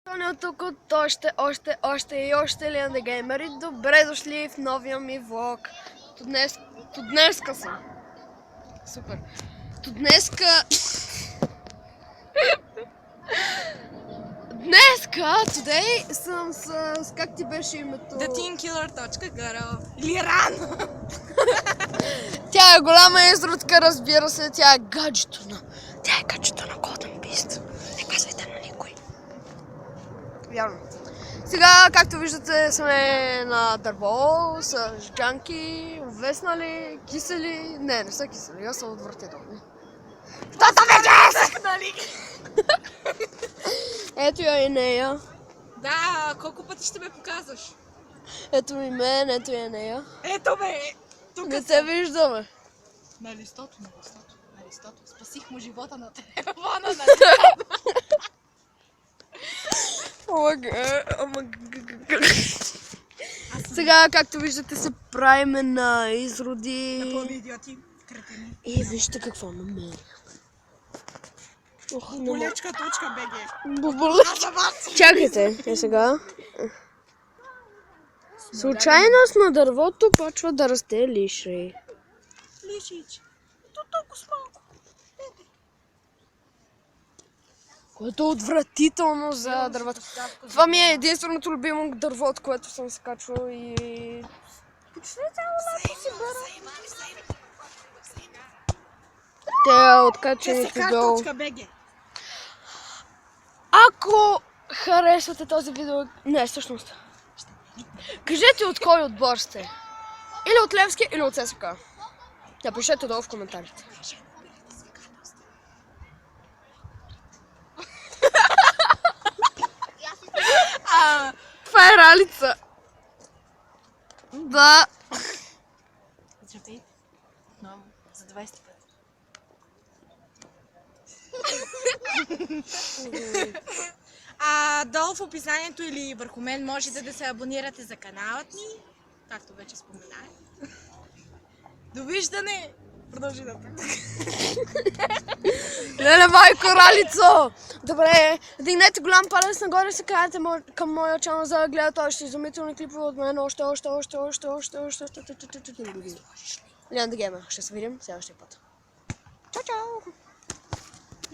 Тонио тук от още и още Лиан Геймери. Добре дошли в новия ми влог. Днеска съм. Супер. Today съм с... Как ти беше името? TheTeenKiller.girl Лиран! Тя е голяма изродка, разбира се. Тя е гаджето на Golden Beast. Не казвайте на никой. Вярно. Сега, както виждате, сме на дърво с джанки, обвеснали, кисели. Не са кисели, аз съм отвратителни. Тата вече! Ето я и нея. Да, колко пъти ще ме показваш? Ето и мен, ето я нея. Ето ме! Тук Не се виждаме. На листото. Спасих му живота на телефона, Сега, както виждате, се правиме на изроди. Напълни идиоти, кретини. И вижте какво намерих. Боболечка.bg. Чакайте, сега. Случайност на дървото почва да расте лишей. Лишич. Толкова с малко. Което е отвратително за дървото. Това ми е единственото любимо дърво, от което съм се качвал и... Почти цяло лято си бера. Те откачените долу. Ако харесвате този видео... Не, всъщност. Кажете от кой отбор сте. Или от Левски, или от ССК. Напишете долу в коментарите. Това е Ралица. Да. Здравейте. Отново. За 20 път. Долу в описанието или върху мен можете да се абонирате за каналът ни, както вече споменах. Довиждане! Продължи да Леле, майко, Ралицо! Добре, дигнете голям палец нагоре и се кадете към моя чанел, за да гледате още изумителни клипове от мен. Още. Лиан Геймер. Ще се видим следващия път. Чао!